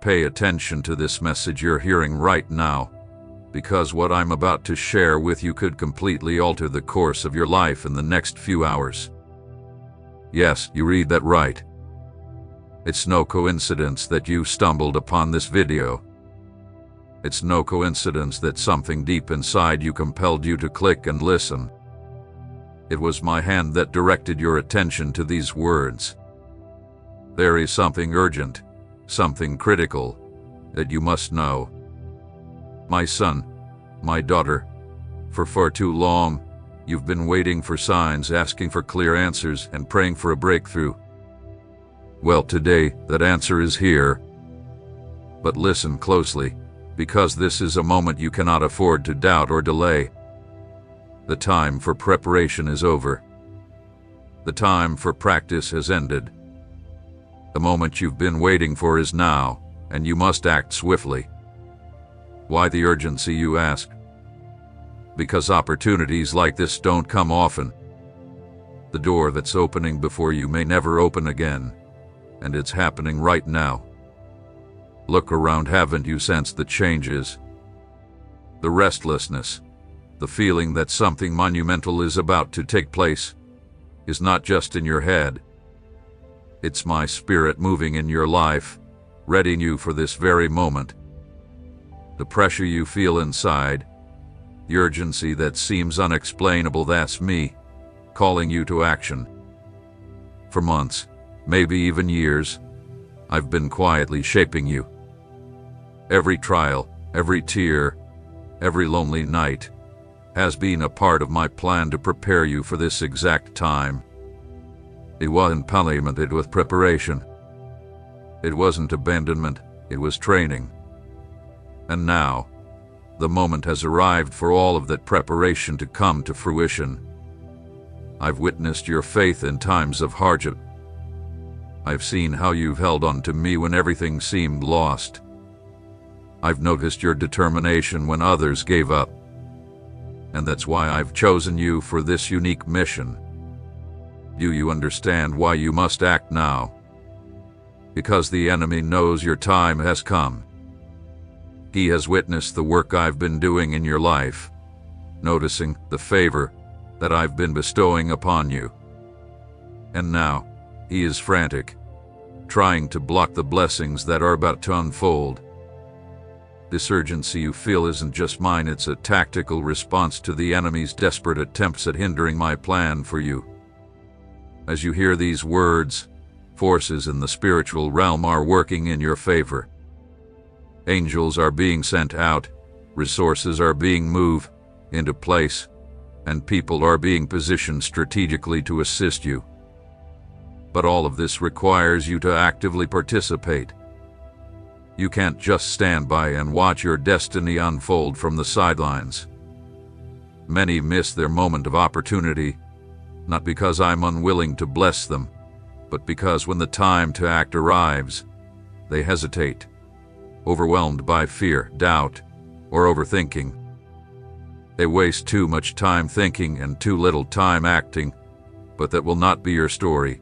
Pay attention to this message you're hearing right now, because what I'm about to share with you could completely alter the course of your life in the next few hours. Yes, you read that right. It's no coincidence that you stumbled upon this video. It's no coincidence that something deep inside you compelled you to click and listen. It was my hand that directed your attention to these words. There is something urgent, something critical, that you must know. My son, my daughter, for far too long, you've been waiting for signs, asking for clear answers, and praying for a breakthrough. Well, today, that answer is here. But listen closely, because this is a moment you cannot afford to doubt or delay. The time for preparation is over. The time for practice has ended. The moment you've been waiting for is now, and you must act swiftly. Why the urgency, you ask? Because opportunities like this don't come often. The door that's opening before you may never open again, and it's happening right now. Look around, haven't you sensed the changes? The restlessness, the feeling that something monumental is about to take place, is not just in your head. It's my spirit moving in your life, readying you for this very moment. The pressure you feel inside, the urgency that seems unexplainable, that's me, calling you to action. For months, maybe even years, I've been quietly shaping you. Every trial, every tear, every lonely night has been a part of my plan to prepare you for this exact time. It wasn't punishment, it was preparation. It wasn't abandonment, it was training. And now, the moment has arrived for all of that preparation to come to fruition. I've witnessed your faith in times of hardship. I've seen how you've held on to me when everything seemed lost. I've noticed your determination when others gave up. And that's why I've chosen you for this unique mission. Do you understand why you must act now? Because the enemy knows your time has come. He has witnessed the work I've been doing in your life, noticing the favor that I've been bestowing upon you. And now, he is frantic, trying to block the blessings that are about to unfold. This urgency you feel isn't just mine, it's a tactical response to the enemy's desperate attempts at hindering my plan for you. As you hear these words, forces in the spiritual realm are working in your favor. Angels are being sent out, resources are being moved into place, and people are being positioned strategically to assist you. But all of this requires you to actively participate. You can't just stand by and watch your destiny unfold from the sidelines. Many miss their moment of opportunity, not because I'm unwilling to bless them, but because when the time to act arrives, they hesitate, overwhelmed by fear, doubt, or overthinking. They waste too much time thinking and too little time acting, but that will not be your story.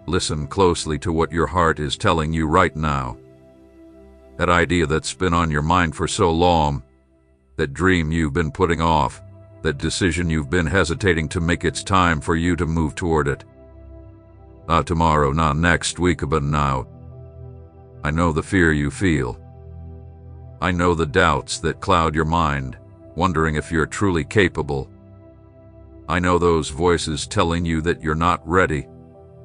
Listen closely to what your heart is telling you right now. That idea that's been on your mind for so long, that dream you've been putting off, that decision you've been hesitating to make, it's time for you to move toward it. Not tomorrow, not next week, but now. I know the fear you feel. I know the doubts that cloud your mind, wondering if you're truly capable. I know those voices telling you that you're not ready,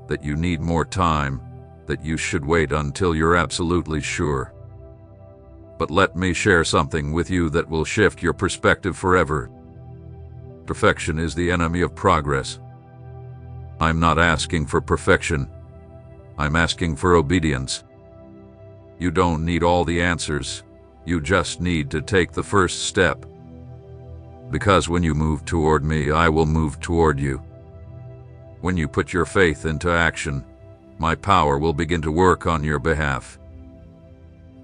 that you need more time, that you should wait until you're absolutely sure. But let me share something with you that will shift your perspective forever. Perfection is the enemy of progress. I'm not asking for perfection. I'm asking for obedience. You don't need all the answers. You just need to take the first step. Because when you move toward me, I will move toward you. When you put your faith into action, my power will begin to work on your behalf.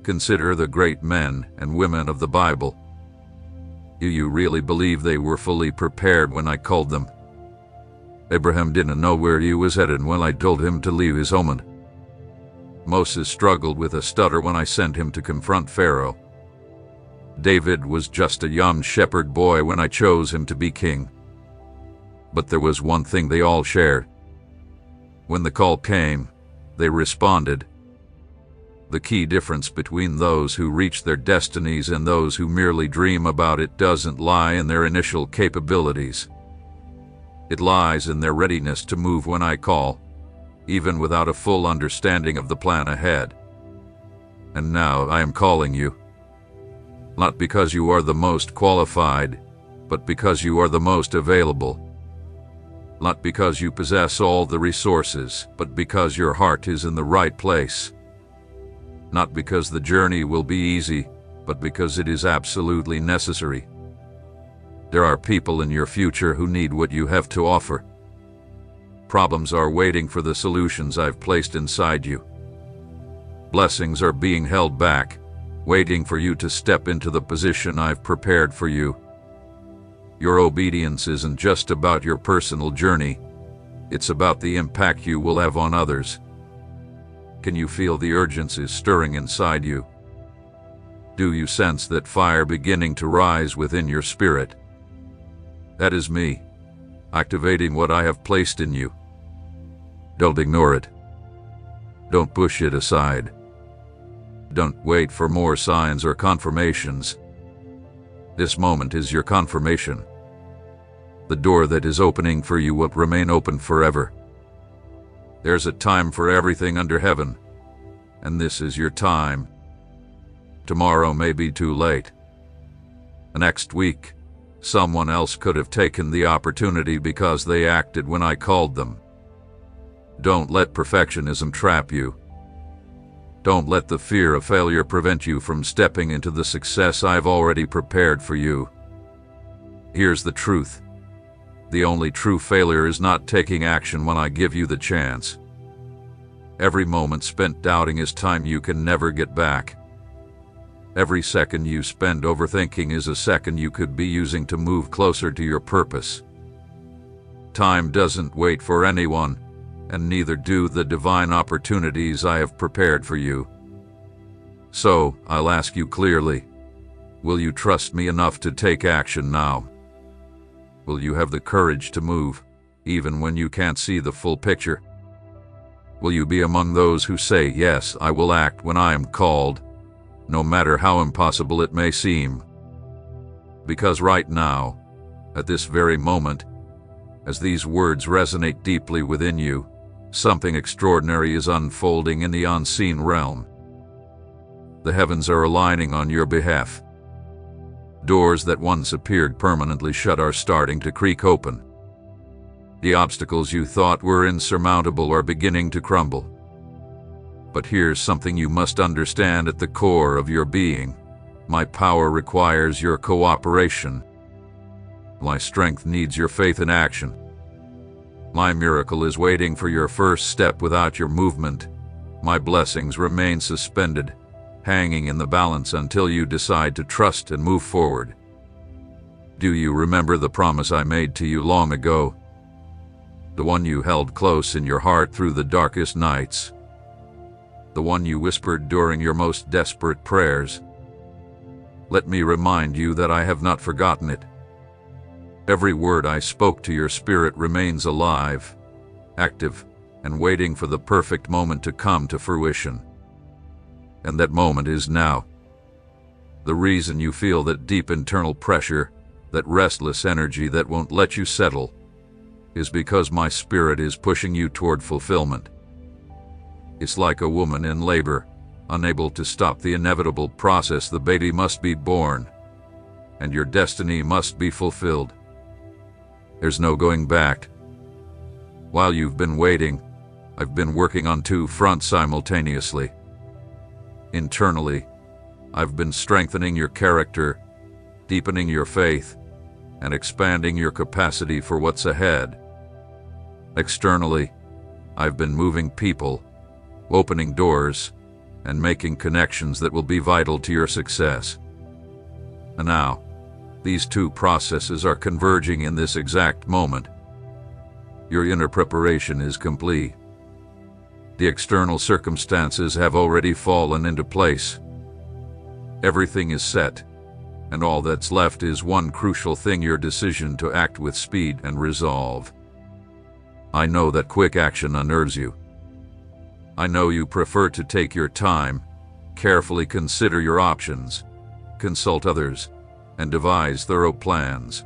Consider the great men and women of the Bible. Do you really believe they were fully prepared when I called them? Abraham didn't know where he was headed when I told him to leave his home. Moses struggled with a stutter when I sent him to confront Pharaoh. David was just a young shepherd boy when I chose him to be king. But there was one thing they all shared. When the call came, they responded. The key difference between those who reach their destinies and those who merely dream about it doesn't lie in their initial capabilities. It lies in their readiness to move when I call, even without a full understanding of the plan ahead. And now I am calling you. Not because you are the most qualified, but because you are the most available. Not because you possess all the resources, but because your heart is in the right place. Not because the journey will be easy, but because it is absolutely necessary. There are people in your future who need what you have to offer. Problems are waiting for the solutions I've placed inside you. Blessings are being held back, waiting for you to step into the position I've prepared for you. Your obedience isn't just about your personal journey, it's about the impact you will have on others. Can you feel the urgency stirring inside you? Do you sense that fire beginning to rise within your spirit? That is me, activating what I have placed in you. Don't ignore it. Don't push it aside. Don't wait for more signs or confirmations. This moment is your confirmation. The door that is opening for you will remain open forever. There's a time for everything under heaven, and this is your time. Tomorrow may be too late. Next week, someone else could have taken the opportunity because they acted when I called them. Don't let perfectionism trap you. Don't let the fear of failure prevent you from stepping into the success I've already prepared for you. Here's the truth. The only true failure is not taking action when I give you the chance. Every moment spent doubting is time you can never get back. Every second you spend overthinking is a second you could be using to move closer to your purpose. Time doesn't wait for anyone, and neither do the divine opportunities I have prepared for you. So, I'll ask you clearly, will you trust me enough to take action now? Will you have the courage to move, even when you can't see the full picture? Will you be among those who say, yes, I will act when I am called, no matter how impossible it may seem? Because right now, at this very moment, as these words resonate deeply within you, something extraordinary is unfolding in the unseen realm. The heavens are aligning on your behalf. Doors that once appeared permanently shut are starting to creak open. The obstacles you thought were insurmountable are beginning to crumble. But here's something you must understand at the core of your being. My power requires your cooperation. My strength needs your faith in action. My miracle is waiting for your first step without your movement. My blessings remain suspended, hanging in the balance until you decide to trust and move forward. Do you remember the promise I made to you long ago? The one you held close in your heart through the darkest nights. The one you whispered during your most desperate prayers. Let me remind you that I have not forgotten it. Every word I spoke to your spirit remains alive, active, and waiting for the perfect moment to come to fruition. And that moment is now. The reason you feel that deep internal pressure, that restless energy that won't let you settle, is because my spirit is pushing you toward fulfillment. It's like a woman in labor, unable to stop the inevitable process. The baby must be born, and your destiny must be fulfilled. There's no going back. While you've been waiting, I've been working on two fronts simultaneously. Internally, I've been strengthening your character, deepening your faith, and expanding your capacity for what's ahead. Externally, I've been moving people, opening doors, and making connections that will be vital to your success. And now, these two processes are converging in this exact moment. Your inner preparation is complete. The external circumstances have already fallen into place. Everything is set, and all that's left is one crucial thing: your decision to act with speed and resolve. I know that quick action unnerves you. I know you prefer to take your time, carefully consider your options, consult others, and devise thorough plans.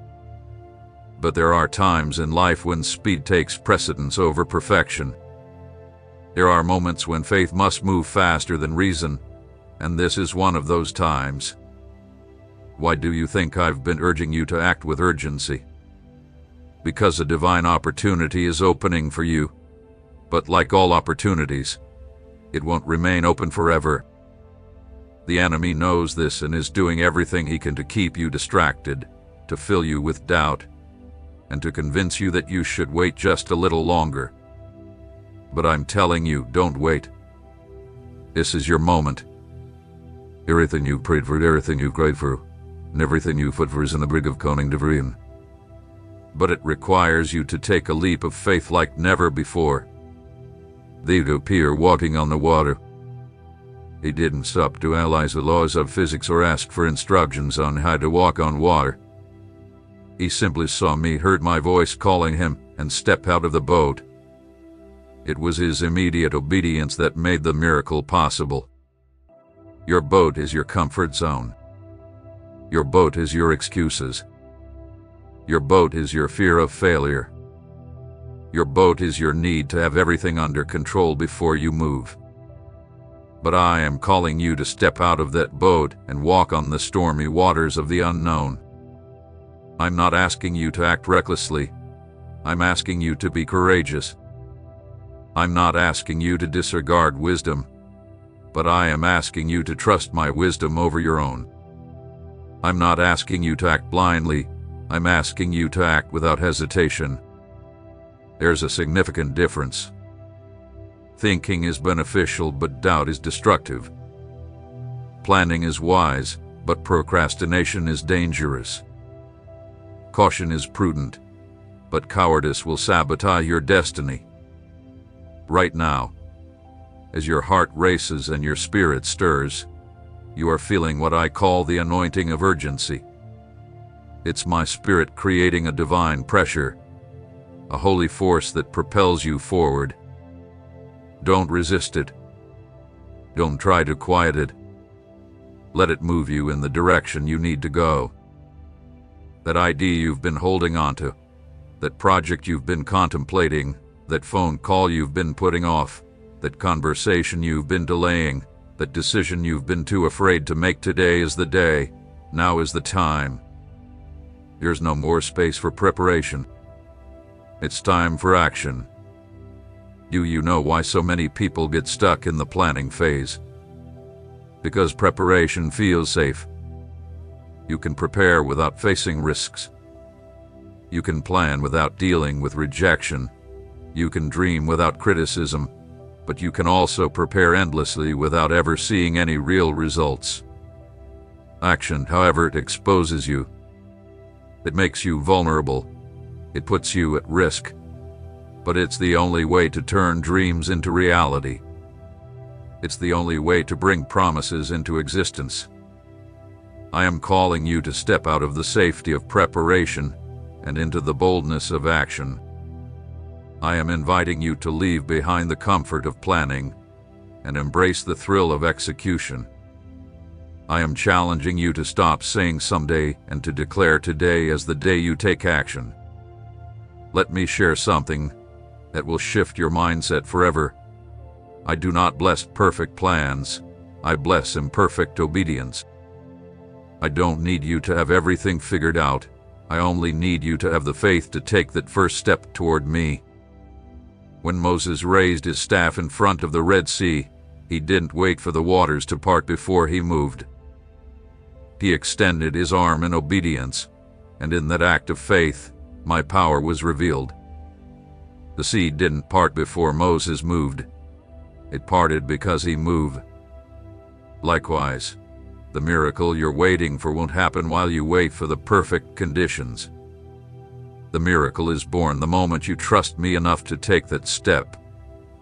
But there are times in life when speed takes precedence over perfection. There are moments when faith must move faster than reason, and this is one of those times. Why do you think I've been urging you to act with urgency? Because a divine opportunity is opening for you, but like all opportunities, it won't remain open forever. The enemy knows this and is doing everything he can to keep you distracted, to fill you with doubt, and to convince you that you should wait just a little longer. But I'm telling you, don't wait. This is your moment. Everything you prayed for, everything you cried for, and everything you fought for is in the brig of koning Devrian. But it requires you to take a leap of faith like never before. They appear walking on the water. He didn't stop to analyze the laws of physics or ask for instructions on how to walk on water. He simply saw me, heard my voice calling him, and stepped out of the boat. It was his immediate obedience that made the miracle possible. Your boat is your comfort zone. Your boat is your excuses. Your boat is your fear of failure. Your boat is your need to have everything under control before you move. But I am calling you to step out of that boat and walk on the stormy waters of the unknown. I'm not asking you to act recklessly. I'm asking you to be courageous. I'm not asking you to disregard wisdom, but I am asking you to trust my wisdom over your own. I'm not asking you to act blindly. I'm asking you to act without hesitation. There's a significant difference. Thinking is beneficial, but doubt is destructive. Planning is wise, but procrastination is dangerous. Caution is prudent, but cowardice will sabotage your destiny. Right now, as your heart races and your spirit stirs, you are feeling what I call the anointing of urgency. It's my spirit creating a divine pressure, a holy force that propels you forward. Don't resist it. Don't try to quiet it. Let it move you in the direction you need to go. That idea you've been holding on to, that project you've been contemplating, that phone call you've been putting off, that conversation you've been delaying, that decision you've been too afraid to make, today is the day. Now is the time. There's no more space for preparation. It's time for action. Do you know why so many people get stuck in the planning phase? Because preparation feels safe. You can prepare without facing risks. You can plan without dealing with rejection. You can dream without criticism, but you can also prepare endlessly without ever seeing any real results. Action, however, it exposes you. It makes you vulnerable. It puts you at risk. But it's the only way to turn dreams into reality. It's the only way to bring promises into existence. I am calling you to step out of the safety of preparation and into the boldness of action. I am inviting you to leave behind the comfort of planning and embrace the thrill of execution. I am challenging you to stop saying someday and to declare today as the day you take action. Let me share something that will shift your mindset forever. I do not bless perfect plans. I bless imperfect obedience. I don't need you to have everything figured out. I only need you to have the faith to take that first step toward me. When Moses raised his staff in front of the Red Sea, he didn't wait for the waters to part before he moved. He extended his arm in obedience, and in that act of faith, my power was revealed. The sea didn't part before Moses moved. It parted because he moved. Likewise, the miracle you're waiting for won't happen while you wait for the perfect conditions. The miracle is born the moment you trust me enough to take that step,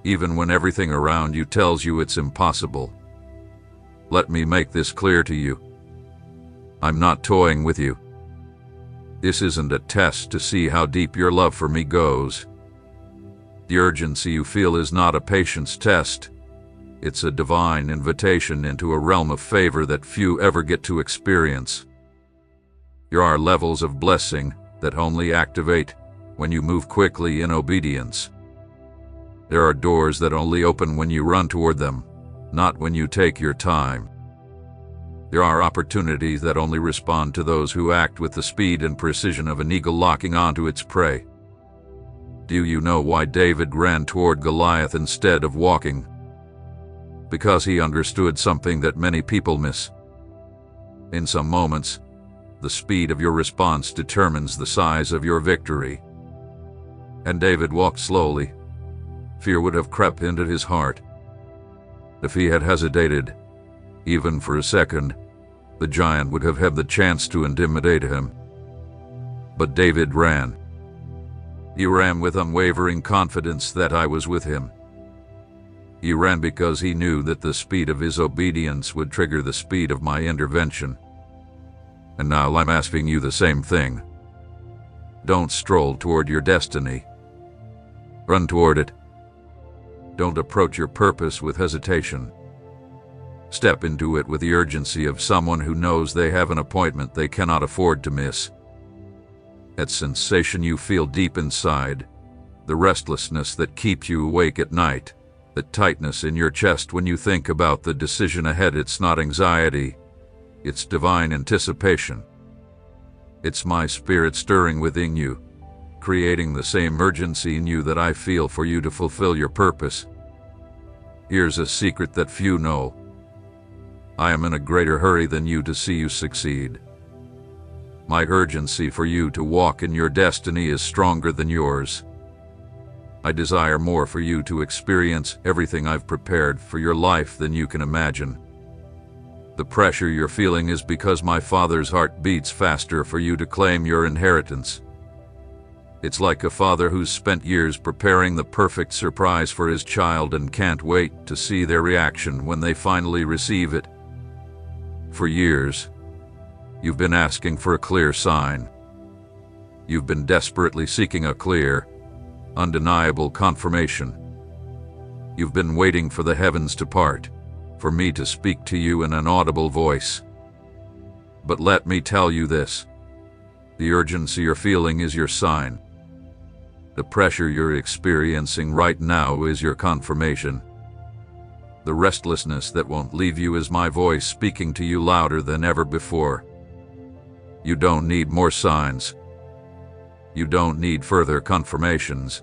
even when everything around you tells you it's impossible. Let me make this clear to you. I'm not toying with you. This isn't a test to see how deep your love for me goes. The urgency you feel is not a patience test. It's a divine invitation into a realm of favor that few ever get to experience. There are levels of blessing that only activate when you move quickly in obedience. There are doors that only open when you run toward them, not when you take your time. There are opportunities that only respond to those who act with the speed and precision of an eagle locking onto its prey. Do you know why David ran toward Goliath instead of walking? Because he understood something that many people miss. In some moments, the speed of your response determines the size of your victory. And David walked slowly. Fear would have crept into his heart. If he had hesitated, even for a second, the giant would have had the chance to intimidate him. But David ran. He ran with unwavering confidence that I was with him. He ran because he knew that the speed of his obedience would trigger the speed of my intervention. And now I'm asking you the same thing. Don't stroll toward your destiny. Run toward it. Don't approach your purpose with hesitation. Step into it with the urgency of someone who knows they have an appointment they cannot afford to miss. That sensation you feel deep inside, the restlessness that keeps you awake at night, the tightness in your chest when you think about the decision ahead, it's not anxiety, it's divine anticipation. It's my spirit stirring within you, creating the same urgency in you that I feel for you to fulfill your purpose. Here's a secret that few know. I am in a greater hurry than you to see you succeed. My urgency for you to walk in your destiny is stronger than yours. I desire more for you to experience everything I've prepared for your life than you can imagine. The pressure you're feeling is because my Father's heart beats faster for you to claim your inheritance. It's like a father who's spent years preparing the perfect surprise for his child and can't wait to see their reaction when they finally receive it. For years, you've been asking for a clear sign. You've been desperately seeking a clear, undeniable confirmation. You've been waiting for the heavens to part, for me to speak to you in an audible voice. But let me tell you this. The urgency you're feeling is your sign. The pressure you're experiencing right now is your confirmation. The restlessness that won't leave you is my voice speaking to you louder than ever before. You don't need more signs. You don't need further confirmations.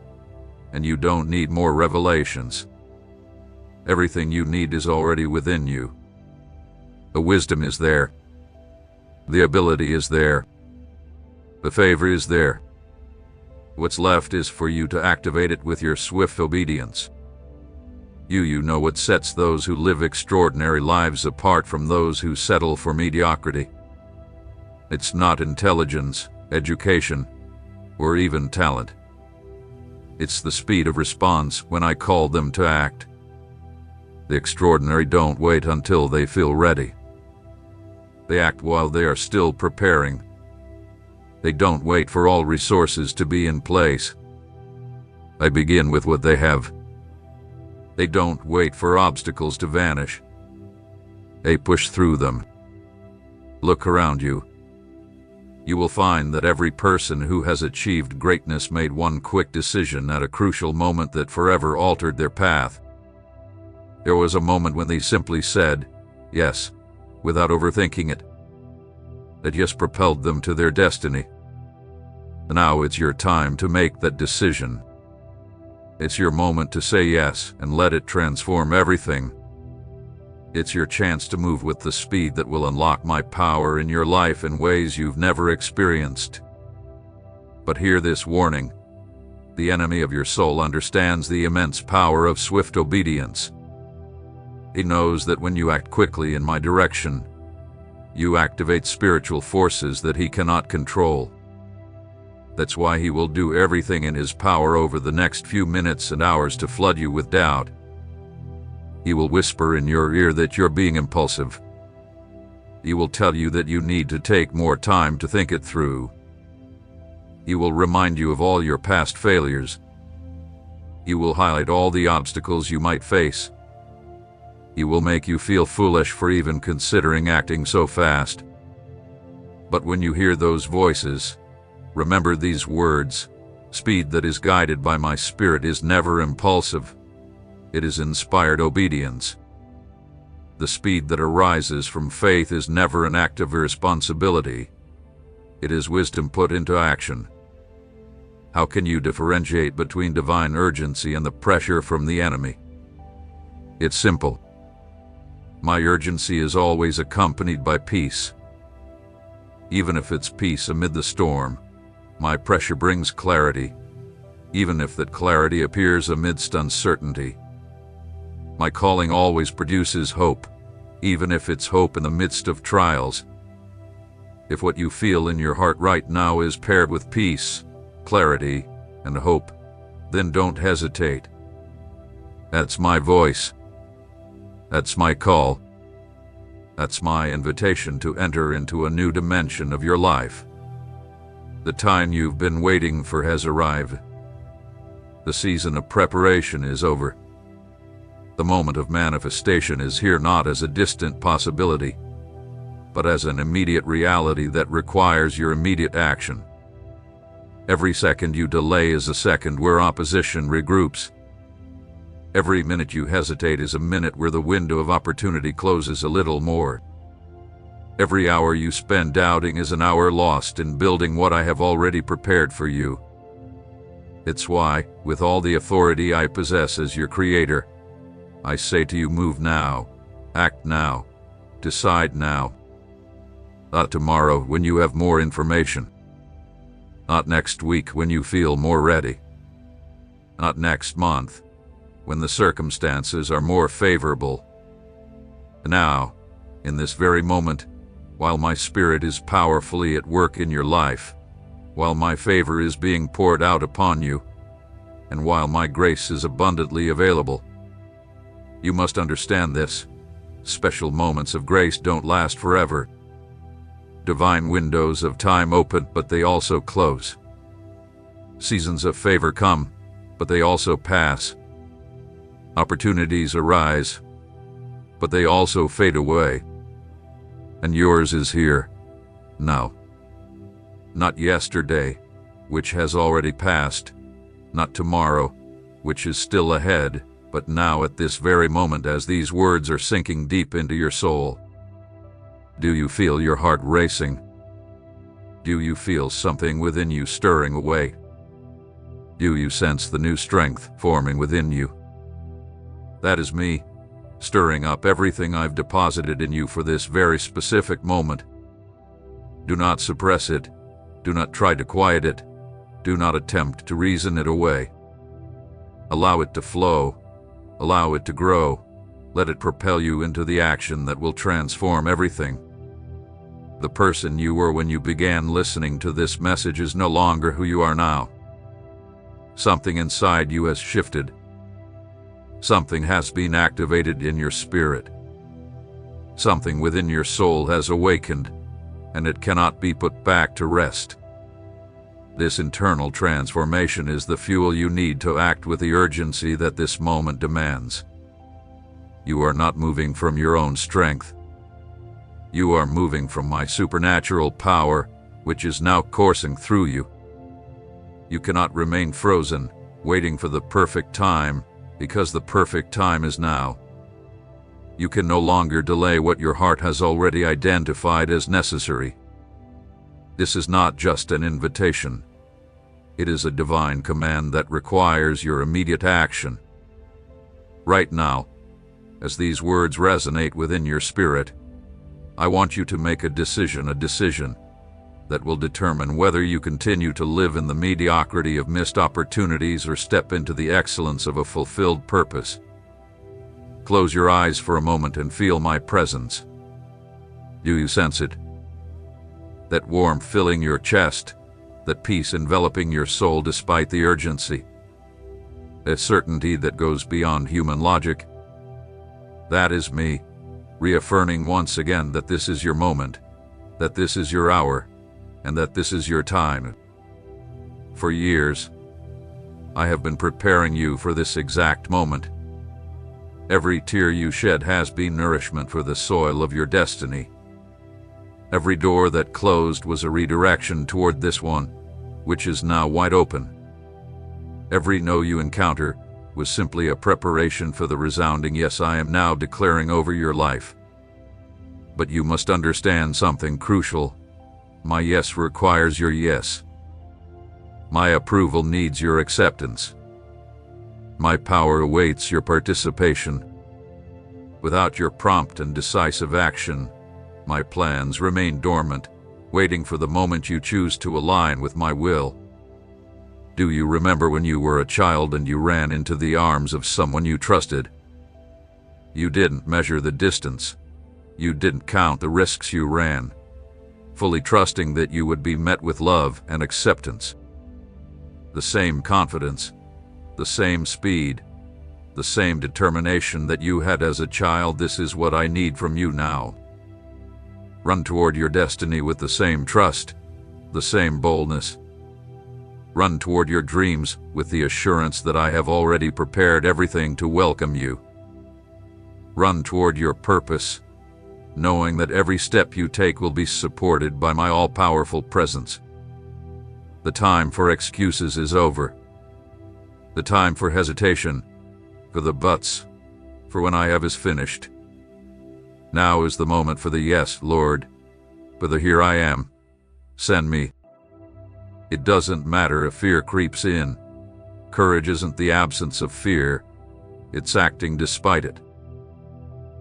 And you don't need more revelations. Everything you need is already within you. The wisdom is there. The ability is there. The favor is there. What's left is for you to activate it with your swift obedience. You know what sets those who live extraordinary lives apart from those who settle for mediocrity. It's not intelligence, education, or even talent. It's the speed of response when I call them to act. The extraordinary don't wait until they feel ready. They act while they are still preparing. They don't wait for all resources to be in place. I begin with what they have. They don't wait for obstacles to vanish. They push through them. Look around you. You will find that every person who has achieved greatness made one quick decision at a crucial moment that forever altered their path. There was a moment when they simply said, yes, without overthinking it. That yes propelled them to their destiny. Now it's your time to make that decision. It's your moment to say yes and let it transform everything. It's your chance to move with the speed that will unlock my power in your life in ways you've never experienced. But hear this warning. The enemy of your soul understands the immense power of swift obedience. He knows that when you act quickly in my direction, you activate spiritual forces that he cannot control. That's why he will do everything in his power over the next few minutes and hours to flood you with doubt. He will whisper in your ear that you're being impulsive. He will tell you that you need to take more time to think it through. He will remind you of all your past failures. He will highlight all the obstacles you might face. He will make you feel foolish for even considering acting so fast. But when you hear those voices, remember these words: speed that is guided by my spirit is never impulsive. It is inspired obedience. The speed that arises from faith is never an act of irresponsibility. It is wisdom put into action. How can you differentiate between divine urgency and the pressure from the enemy? It's simple. My urgency is always accompanied by peace. Even if it's peace amid the storm, my pressure brings clarity, even if that clarity appears amidst uncertainty. My calling always produces hope, even if it's hope in the midst of trials. If what you feel in your heart right now is paired with peace, clarity, and hope, then don't hesitate. That's my voice. That's my call. That's my invitation to enter into a new dimension of your life. The time you've been waiting for has arrived. The season of preparation is over. The moment of manifestation is here, not as a distant possibility, but as an immediate reality that requires your immediate action. Every second you delay is a second where opposition regroups. Every minute you hesitate is a minute where the window of opportunity closes a little more. Every hour you spend doubting is an hour lost in building what I have already prepared for you. It's why, with all the authority I possess as your creator, I say to you, move now, act now, decide now. Not tomorrow when you have more information. Not next week when you feel more ready. Not next month when the circumstances are more favorable. Now, in this very moment, while my spirit is powerfully at work in your life, while my favor is being poured out upon you, and while my grace is abundantly available. You must understand this. Special moments of grace don't last forever. Divine windows of time open, but they also close. Seasons of favor come, but they also pass. Opportunities arise, but they also fade away. And yours is here, now. Not yesterday, which has already passed, not tomorrow, which is still ahead, but now at this very moment as these words are sinking deep into your soul. Do you feel your heart racing? Do you feel something within you stirring away? Do you sense the new strength forming within you? That is me, stirring up everything I've deposited in you for this very specific moment. Do not suppress it. Do not try to quiet it. Do not attempt to reason it away. Allow it to flow. Allow it to grow. Let it propel you into the action that will transform everything. The person you were when you began listening to this message is no longer who you are now. Something inside you has shifted. Something has been activated in your spirit. Something within your soul has awakened, and it cannot be put back to rest. This internal transformation is the fuel you need to act with the urgency that this moment demands. You are not moving from your own strength. You are moving from my supernatural power, which is now coursing through you. You cannot remain frozen, waiting for the perfect time, because the perfect time is now. You can no longer delay what your heart has already identified as necessary. This is not just an invitation. It is a divine command that requires your immediate action. Right now, as these words resonate within your spirit, I want you to make a decision that will determine whether you continue to live in the mediocrity of missed opportunities or step into the excellence of a fulfilled purpose. Close your eyes for a moment and feel my presence. Do you sense it? That warmth filling your chest, that peace enveloping your soul despite the urgency, a certainty that goes beyond human logic. That is me, reaffirming once again that this is your moment, that this is your hour, and that this is your time. For years, I have been preparing you for this exact moment. Every tear you shed has been nourishment for the soil of your destiny. Every door that closed was a redirection toward this one, which is now wide open. Every no you encounter was simply a preparation for the resounding yes I am now declaring over your life. But you must understand something crucial. My yes requires your yes. My approval needs your acceptance. My power awaits your participation. Without your prompt and decisive action, my plans remain dormant, waiting for the moment you choose to align with my will. Do you remember when you were a child and you ran into the arms of someone you trusted? You didn't measure the distance. You didn't count the risks you ran, fully trusting that you would be met with love and acceptance. The same confidence, the same speed, the same determination that you had as a child. This is what I need from you now. Run toward your destiny with the same trust, the same boldness. Run toward your dreams with the assurance that I have already prepared everything to welcome you. Run toward your purpose, knowing that every step you take will be supported by my all-powerful presence. The time for excuses is over. The time for hesitation, for the buts, for when I have is finished. Now is the moment for the yes, Lord, for the here I am. Send me. It doesn't matter if fear creeps in. Courage isn't the absence of fear, it's acting despite it.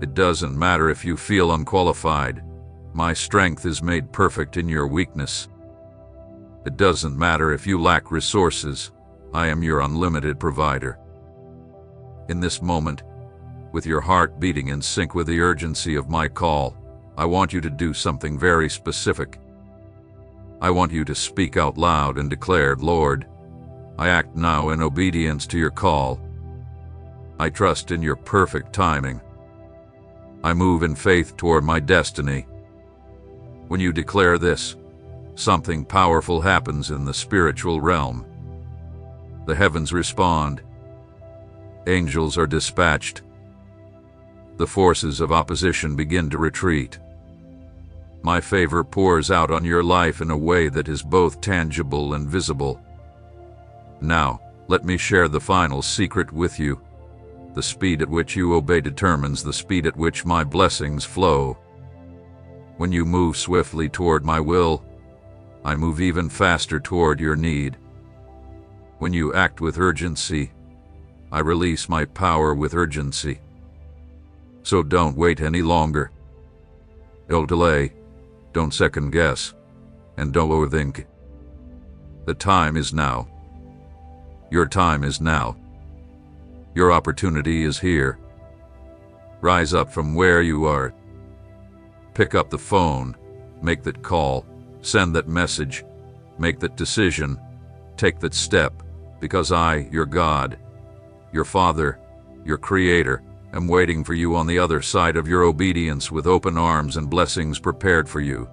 It doesn't matter if you feel unqualified. My strength is made perfect in your weakness. It doesn't matter if you lack resources. I am your unlimited provider. In this moment, with your heart beating in sync with the urgency of my call, I want you to do something very specific. I want you to speak out loud and declare, Lord, I act now in obedience to your call. I trust in your perfect timing. I move in faith toward my destiny. When you declare this, something powerful happens in the spiritual realm. The heavens respond. Angels are dispatched. The forces of opposition begin to retreat. My favor pours out on your life in a way that is both tangible and visible. Now, let me share the final secret with you. The speed at which you obey determines the speed at which my blessings flow. When you move swiftly toward my will, I move even faster toward your need. When you act with urgency, I release my power with urgency. So don't wait any longer. Don't delay, don't second guess, and don't overthink. The time is now. Your time is now. Your opportunity is here. Rise up from where you are. Pick up the phone, make that call, send that message, make that decision, take that step, because I, your God, your Father, your Creator, am waiting for you on the other side of your obedience with open arms and blessings prepared for you.